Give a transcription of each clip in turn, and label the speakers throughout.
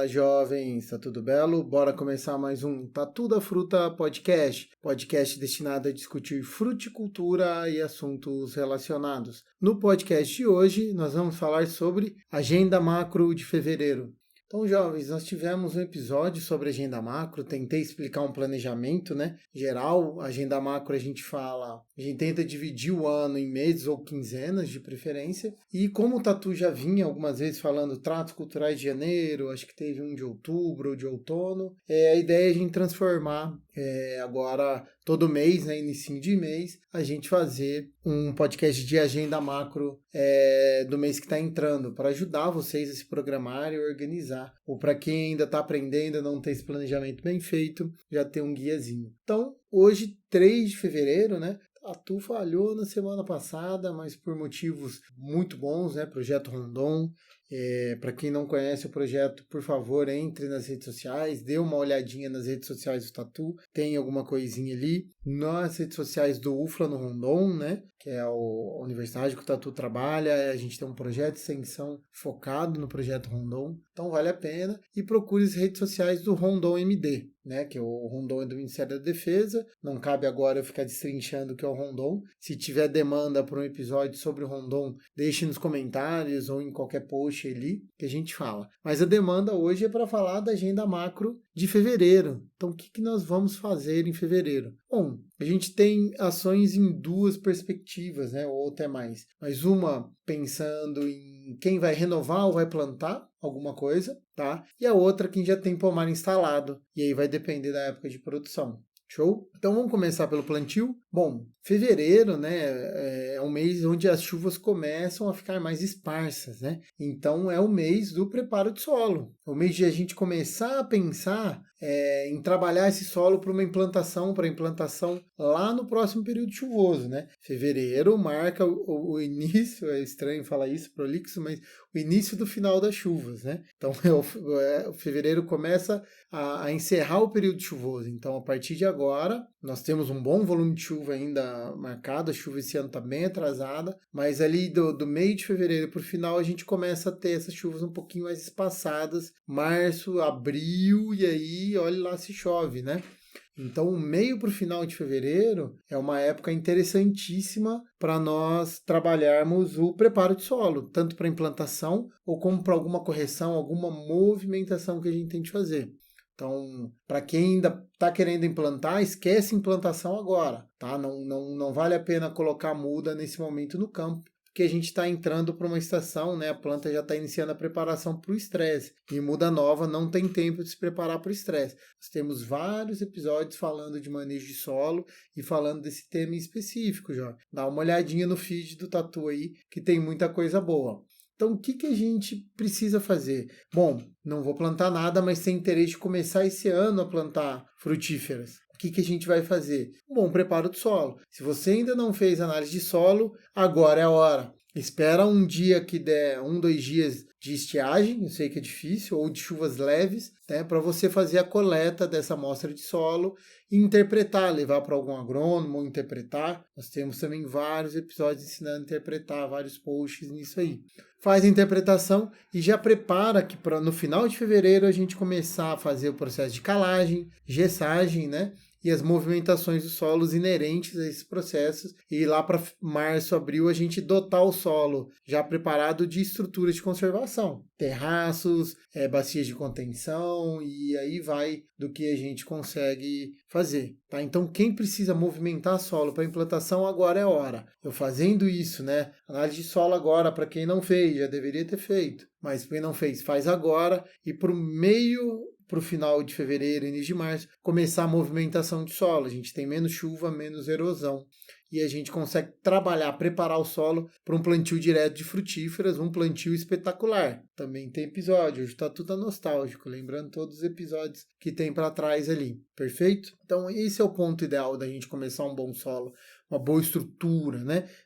Speaker 1: Fala jovens, tá tudo belo? Bora começar mais um Tatu da Fruta podcast, podcast destinado a discutir fruticultura e assuntos relacionados. No podcast de hoje nós vamos falar sobre agenda macro de fevereiro. Então, jovens, nós tivemos um episódio sobre agenda macro, tentei explicar um planejamento, geral. Agenda macro a gente tenta dividir o ano em meses ou quinzenas de preferência, e como o Tatu já vinha algumas vezes falando tratos culturais de janeiro, acho que teve um de outubro ou de outono, a ideia é a gente transformar agora todo mês, inicinho de mês, a gente fazer um podcast de agenda macro do mês que está entrando, para ajudar vocês a se programar e organizar. Ou para quem ainda está aprendendo, não tem esse planejamento bem feito, já tem um guiazinho. Então, hoje, 3 de fevereiro, a Tu falhou na semana passada, mas por motivos muito bons, Projeto Rondon. Para quem não conhece o projeto, por favor, entre nas redes sociais, dê uma olhadinha nas redes sociais do Tatu, tem alguma coisinha ali. Nas redes sociais do UFLA no Rondon, que é a universidade que o Tatu trabalha, a gente tem um projeto de extensão focado no projeto Rondon, então vale a pena. E procure as redes sociais do Rondon MD, que o Rondon é do Ministério da Defesa, não cabe agora eu ficar destrinchando o que é o Rondon. Se tiver demanda para um episódio sobre o Rondon, deixe nos comentários ou em qualquer post ali que a gente fala. Mas a demanda hoje é para falar da agenda macro de fevereiro. Então, o que nós vamos fazer em fevereiro? Bom, a gente tem ações em 2 perspectivas, ou até mais. Mas uma pensando em quem vai renovar ou vai plantar alguma coisa, tá? E a outra quem já tem pomar instalado. E aí vai depender da época de produção. Show? Então vamos começar pelo plantio. Bom, fevereiro, é um mês onde as chuvas começam a ficar mais esparsas, Então é o mês do preparo de solo. É o mês de a gente começar a pensar em trabalhar esse solo para implantação lá no próximo período chuvoso, Fevereiro marca o início, é estranho falar isso, prolixo, mas o início do final das chuvas, Então o fevereiro começa a encerrar o período chuvoso. Então a partir de agora, nós temos um bom volume de chuva ainda marcado, a chuva esse ano está bem atrasada, mas ali do meio de fevereiro para o final a gente começa a ter essas chuvas um pouquinho mais espaçadas, março, abril, e aí olha lá se chove, Então, o meio para o final de fevereiro é uma época interessantíssima para nós trabalharmos o preparo de solo, tanto para implantação ou como para alguma correção, alguma movimentação que a gente tem de fazer. Então, para quem ainda está querendo implantar, esquece implantação agora, tá? Não vale a pena colocar muda nesse momento no campo, porque a gente está entrando para uma estação, a planta já está iniciando a preparação para o estresse, e muda nova não tem tempo de se preparar para o estresse. Nós temos vários episódios falando de manejo de solo e falando desse tema em específico, já. Dá uma olhadinha no feed do Tatu aí, que tem muita coisa boa. Então, o que a gente precisa fazer? Bom, não vou plantar nada, mas tenho interesse de começar esse ano a plantar frutíferas. O que a gente vai fazer? Bom, preparo do solo. Se você ainda não fez análise de solo, agora é a hora. Espera um dia que der 2 dias de estiagem, eu sei que é difícil, ou de chuvas leves, para você fazer a coleta dessa amostra de solo e interpretar, levar para algum agrônomo ou interpretar. Nós temos também vários episódios ensinando a interpretar, vários posts nisso aí. Faz a interpretação e já prepara que no final de fevereiro a gente começar a fazer o processo de calagem, gessagem, e as movimentações dos solos inerentes a esses processos, e lá para março, abril, a gente dotar o solo já preparado de estruturas de conservação, terraços, bacias de contenção, e aí vai do que a gente consegue fazer. Tá? Então, quem precisa movimentar solo para implantação, agora é a hora. Eu fazendo isso, análise de solo agora, para quem não fez, já deveria ter feito, mas quem não fez, faz agora, e para o final de fevereiro, início de março, começar a movimentação de solo. A gente tem menos chuva, menos erosão. E a gente consegue trabalhar, preparar o solo para um plantio direto de frutíferas, um plantio espetacular. Também tem episódio, hoje está tudo nostálgico, lembrando todos os episódios que tem para trás ali. Perfeito? Então esse é o ponto ideal da gente começar um bom solo, uma boa estrutura,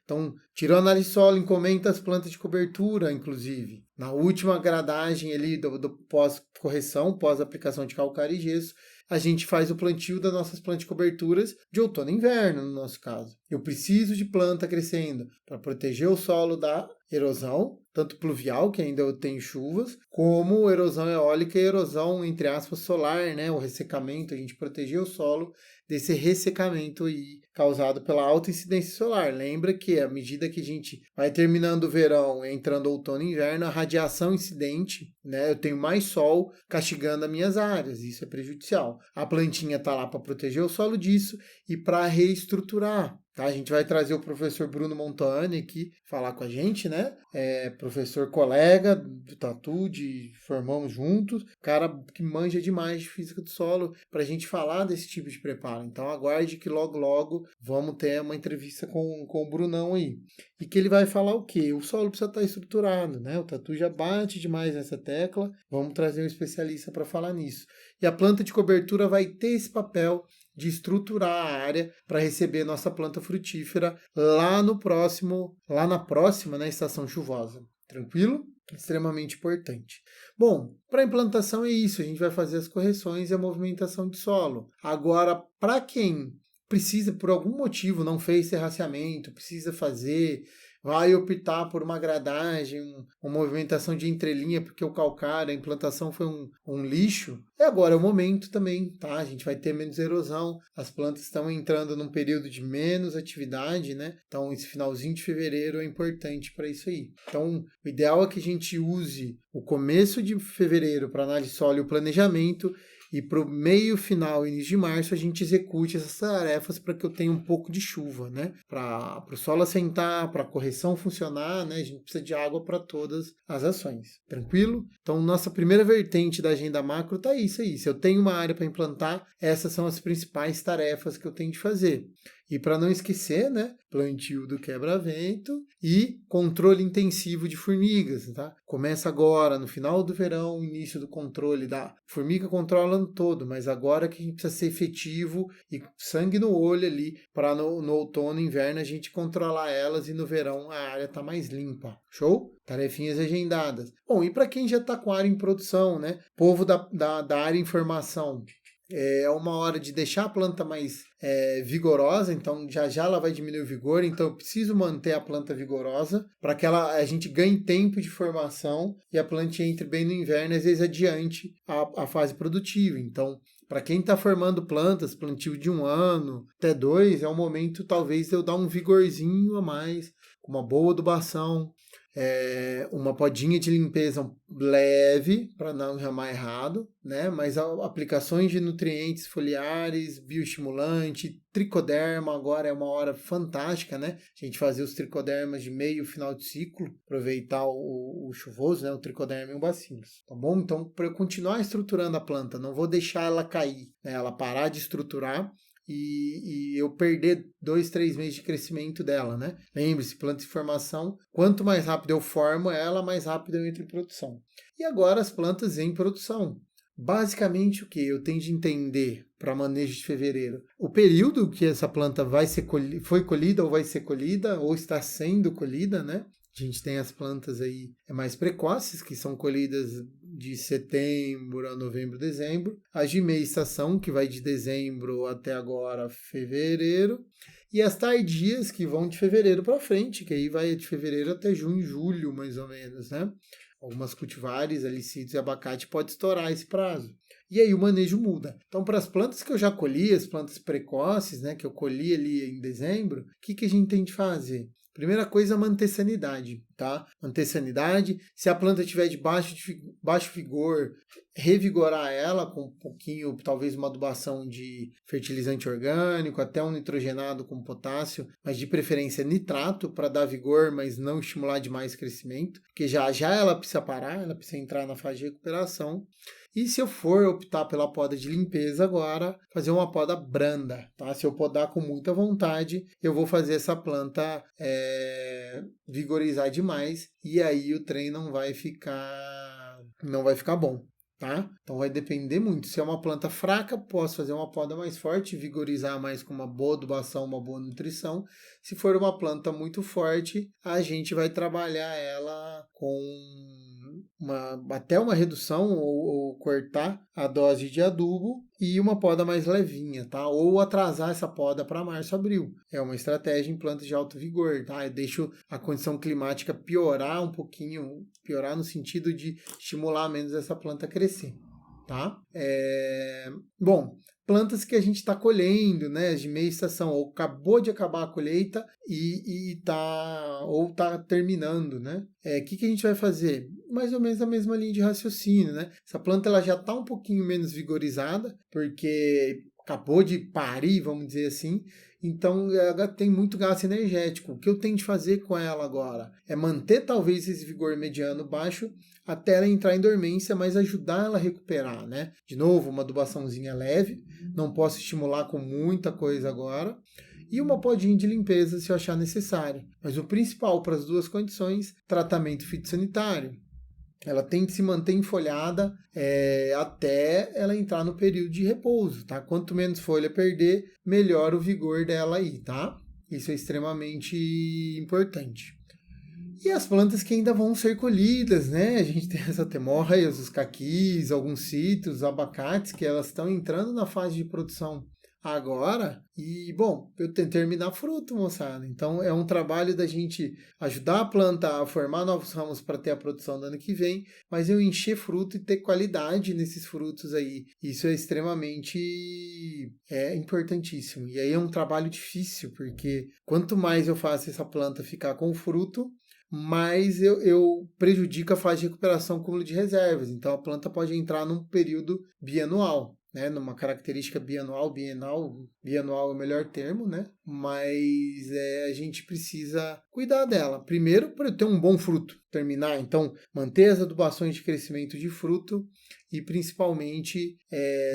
Speaker 1: Então, tirou a análise de solo, encomenda as plantas de cobertura, inclusive. Na última gradagem ali do pós-correção, pós-aplicação de calcário e gesso, a gente faz o plantio das nossas plantas de coberturas de outono e inverno, no nosso caso. Eu preciso de planta crescendo para proteger o solo da erosão, tanto pluvial, que ainda tem chuvas, como erosão eólica e erosão, entre aspas, solar, né? O ressecamento, a gente proteger o solo desse ressecamento aí causado pela alta incidência solar. Lembra que à medida que a gente vai terminando o verão, entrando outono e inverno, a radiação incidente, né? Eu tenho mais sol castigando as minhas áreas, isso é prejudicial. A plantinha está lá para proteger o solo disso e para reestruturar. Tá? A gente vai trazer o professor Bruno Montani aqui falar com a gente, né? Professor colega do Tatu, formamos juntos, cara que manja demais de física do solo, para a gente falar desse tipo de preparo. Então aguarde que logo vamos ter uma entrevista com o Brunão aí. E que ele vai falar o quê? O solo precisa estar estruturado, né? O Tatu já bate demais nessa tecla, vamos trazer um especialista para falar nisso. E a planta de cobertura vai ter esse papel de estruturar a área para receber nossa planta frutífera lá na próxima, né, estação chuvosa. Tranquilo? Extremamente importante. Bom, para a implantação é isso, a gente vai fazer as correções e a movimentação de solo. Agora, para quem precisa, por algum motivo, não fez serraceamento, precisa fazer, vai optar por uma gradagem, uma movimentação de entrelinha, porque o calcário, a implantação foi um lixo. E agora é o momento também, tá? A gente vai ter menos erosão, as plantas estão entrando num período de menos atividade, né? Então esse finalzinho de fevereiro é importante para isso aí. Então o ideal é que a gente use o começo de fevereiro para análise de solo e o planejamento, e para o meio, final, início de março, a gente execute essas tarefas para que eu tenha um pouco de chuva, né? Para o solo assentar, para a correção funcionar, né? A gente precisa de água para todas as ações. Tranquilo? Então, nossa primeira vertente da agenda macro está isso aí. Se eu tenho uma área para implantar, essas são as principais tarefas que eu tenho de fazer. E para não esquecer, né, plantio do quebra-vento e controle intensivo de formigas, tá? Começa agora, no final do verão, o início do controle da formiga controla o ano todo, mas agora que a gente precisa ser efetivo e sangue no olho ali para no outono e inverno a gente controlar elas e no verão a área tá mais limpa. Show? Tarefinhas agendadas. Bom, e para quem já está com a área em produção, né? Povo da área em formação. É uma hora de deixar a planta mais vigorosa, então já ela vai diminuir o vigor, então eu preciso manter a planta vigorosa para que a gente ganhe tempo de formação e a planta entre bem no inverno, às vezes adiante a fase produtiva. Então, para quem está formando plantas, plantio de 1 ano até 2, é o momento talvez de eu dar um vigorzinho a mais, com uma boa adubação, uma podinha de limpeza leve para não ramar errado, né? Mas aplicações de nutrientes foliares, bioestimulante, tricoderma agora é uma hora fantástica, né? A gente fazer os tricodermas de meio final de ciclo, aproveitar o chuvoso, né? O tricoderma e o bacillus, tá bom? Então, para eu continuar estruturando a planta, não vou deixar ela cair, né? Ela parar de estruturar e eu perder 2, 3 meses de crescimento dela, né? Lembre-se, planta de formação, quanto mais rápido eu formo ela, mais rápido eu entro em produção. E agora as plantas em produção. Basicamente o que eu tenho de entender para manejo de fevereiro? O período que essa planta foi colhida ou vai ser colhida ou está sendo colhida, né? A gente tem as plantas aí mais precoces, que são colhidas de setembro a novembro, dezembro. As de meia estação, que vai de dezembro até agora fevereiro. E as tardias, que vão de fevereiro para frente, que aí vai de fevereiro até junho, julho, mais ou menos, né? Algumas cultivares, alicídeos e abacate pode estourar esse prazo. E aí o manejo muda. Então, para as plantas que eu já colhi, as plantas precoces, né, que eu colhi ali em dezembro, o que a gente tem de fazer? Primeira coisa, manter sanidade, tá? Manter sanidade. Se a planta estiver de baixo vigor, revigorar ela com um pouquinho, talvez uma adubação de fertilizante orgânico, até um nitrogenado com potássio, mas de preferência nitrato para dar vigor, mas não estimular demais o crescimento, porque já ela precisa parar, ela precisa entrar na fase de recuperação. E se eu for optar pela poda de limpeza agora, fazer uma poda branda, tá? Se eu podar com muita vontade, eu vou fazer essa planta vigorizar demais e aí o trem não vai ficar bom. Tá? Então vai depender muito. Se é uma planta fraca, posso fazer uma poda mais forte, vigorizar mais com uma boa adubação, uma boa nutrição. Se for uma planta muito forte, a gente vai trabalhar ela com até uma redução ou cortar a dose de adubo e uma poda mais levinha, tá? Ou atrasar essa poda para março, abril. É uma estratégia em plantas de alto vigor, tá? Eu deixo a condição climática piorar um pouquinho, piorar no sentido de estimular menos essa planta a crescer, tá? Bom, plantas que a gente está colhendo, né, de meia estação, ou acabou de acabar a colheita ou tá terminando, né? Que a gente vai fazer? Mais ou menos a mesma linha de raciocínio, né? Essa planta ela já está um pouquinho menos vigorizada, porque acabou de parir, vamos dizer assim, então ela tem muito gasto energético. O que eu tenho de fazer com ela agora é manter talvez esse vigor mediano baixo até ela entrar em dormência, mas ajudar ela a recuperar, né? De novo, uma adubaçãozinha leve, não posso estimular com muita coisa agora, e uma podinha de limpeza se eu achar necessário. Mas o principal para as duas condições, tratamento fitossanitário. Ela tem que se manter enfolhada até ela entrar no período de repouso, tá? Quanto menos folha perder, melhor o vigor dela aí, tá? Isso é extremamente importante. E as plantas que ainda vão ser colhidas, né? A gente tem as atemóias, os caquis, alguns citros, os abacates, que elas estão entrando na fase de produção agora. E, bom, eu tenho que terminar fruto, moçada. Então, é um trabalho da gente ajudar a planta a formar novos ramos para ter a produção do ano que vem, mas eu encher fruto e ter qualidade nesses frutos aí. Isso é extremamente importantíssimo. E aí é um trabalho difícil, porque quanto mais eu faço essa planta ficar com fruto, mas eu prejudico a fase de recuperação acúmulo de reservas. Então a planta pode entrar num período bianual, né? Numa característica bianual é o melhor termo, né? Mas a gente precisa cuidar dela. Primeiro, para eu ter um bom fruto, terminar. Então, manter as adubações de crescimento de fruto e principalmente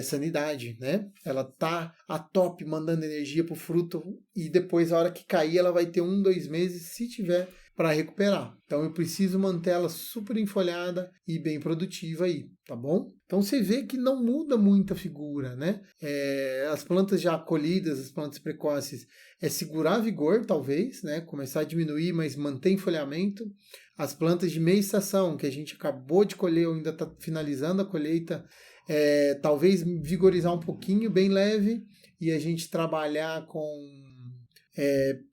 Speaker 1: sanidade, né? Ela tá a top mandando energia para o fruto e depois, a hora que cair, ela vai ter 1-2 meses, se tiver, para recuperar. Então eu preciso manter ela super enfolhada e bem produtiva aí, tá bom? Então você vê que não muda muito a figura, né? As plantas já colhidas, as plantas precoces, segurar vigor talvez, né? Começar a diminuir, mas manter enfolhamento. As plantas de meia estação, que a gente acabou de colher ou ainda está finalizando a colheita, talvez vigorizar um pouquinho, bem leve, e a gente trabalhar com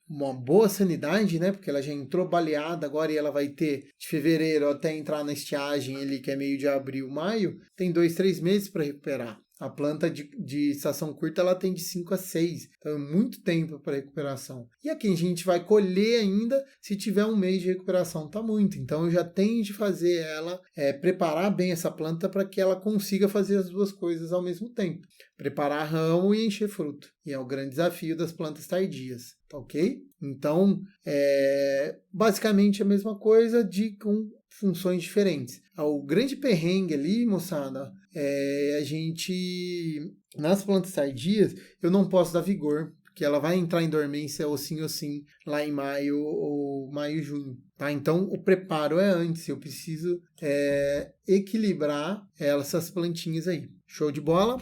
Speaker 1: uma boa sanidade, né? Porque ela já entrou baleada agora e ela vai ter de fevereiro até entrar na estiagem ali, que é meio de abril, maio, tem 2-3 meses para recuperar. A planta de estação curta ela tem de 5 a 6, então é muito tempo para recuperação. E aqui a gente vai colher ainda, se tiver 1 mês de recuperação, tá muito. Então eu já tenho de fazer ela, preparar bem essa planta para que ela consiga fazer as duas coisas ao mesmo tempo. Preparar ramo e encher fruto. E é o grande desafio das plantas tardias, tá ok? Então, basicamente a mesma coisa com funções diferentes. O grande perrengue ali, moçada, a gente, nas plantas tardias, eu não posso dar vigor, porque ela vai entrar em dormência ou sim lá em maio ou junho. Tá? Então o preparo é antes, eu preciso equilibrar essas plantinhas aí. Show de bola?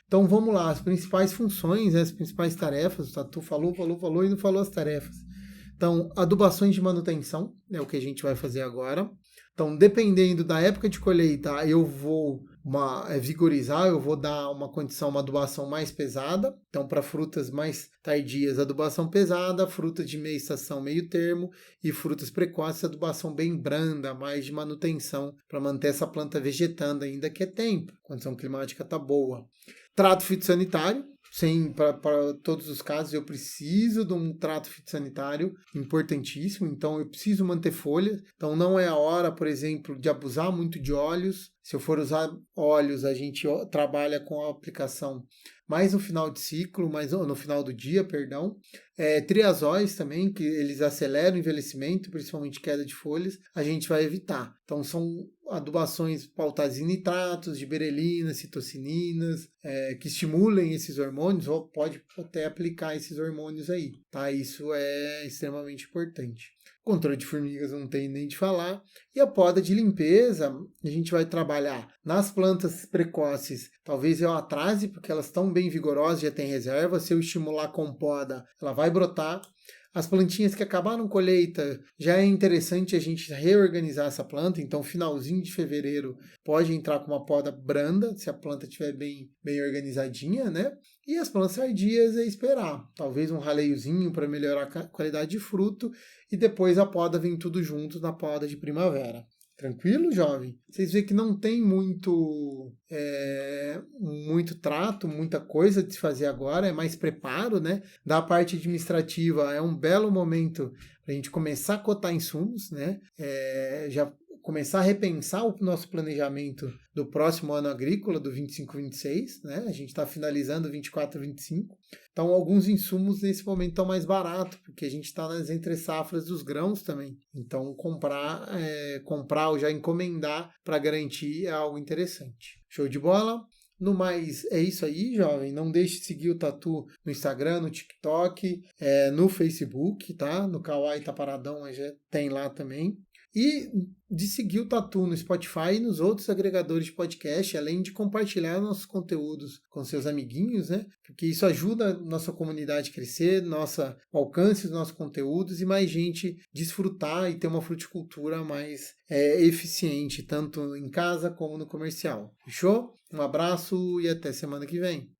Speaker 1: Então vamos lá, as principais funções, as principais tarefas, o Tatu falou e não falou as tarefas. Então, adubações de manutenção é o que a gente vai fazer agora. Então, dependendo da época de colheita, eu vou vigorizar, eu vou dar uma adubação mais pesada. Então, para frutas mais tardias, adubação pesada, frutas de meia estação, meio termo, e frutas precoces, adubação bem branda, mais de manutenção, para manter essa planta vegetando ainda que é tempo. A condição climática está boa. Trato fitossanitário. Sim, para todos os casos eu preciso de um trato fitossanitário importantíssimo, então eu preciso manter folha. Então não é a hora, por exemplo, de abusar muito de óleos. Se eu for usar óleos, a gente trabalha com a aplicação mais no final de ciclo, mais no final do dia, perdão. Triazóis também, que eles aceleram o envelhecimento, principalmente queda de folhas, a gente vai evitar. Então são adubações pautadas em nitratos, de berelinas, citocininas, que estimulem esses hormônios, ou pode até aplicar esses hormônios aí, tá? Isso é extremamente importante. Controle de formigas não tem nem de falar. E a poda de limpeza, a gente vai trabalhar nas plantas precoces. Talvez eu atrase, porque elas estão bem vigorosas, já tem reserva. Se eu estimular com poda, ela vai brotar. As plantinhas que acabaram colheita, já é interessante a gente reorganizar essa planta, então finalzinho de fevereiro pode entrar com uma poda branda, se a planta estiver bem organizadinha, né? E as plantas tardias é esperar, talvez um raleiozinho para melhorar a qualidade de fruto e depois a poda vem tudo junto na poda de primavera. Tranquilo, jovem? Vocês veem que não tem muito trato, muita coisa de se fazer agora, é mais preparo, né? Da parte administrativa é um belo momento para a gente começar a cotar insumos, né? Já começar a repensar o nosso planejamento do próximo ano agrícola, do 25-26, né? A gente está finalizando 24-25. Então, alguns insumos nesse momento estão mais baratos, porque a gente está nas entre-safras dos grãos também. Então, comprar ou já encomendar para garantir é algo interessante. Show de bola? No mais, é isso aí, jovem. Não deixe de seguir o Tatu no Instagram, no TikTok, no Facebook, tá? No Kawaii tá paradão, mas já tem lá também. E de seguir o Tatu no Spotify e nos outros agregadores de podcast, além de compartilhar nossos conteúdos com seus amiguinhos, né? Porque isso ajuda a nossa comunidade a crescer, o alcance dos nossos conteúdos e mais gente desfrutar e ter uma fruticultura mais eficiente, tanto em casa como no comercial. Fechou? Um abraço e até semana que vem.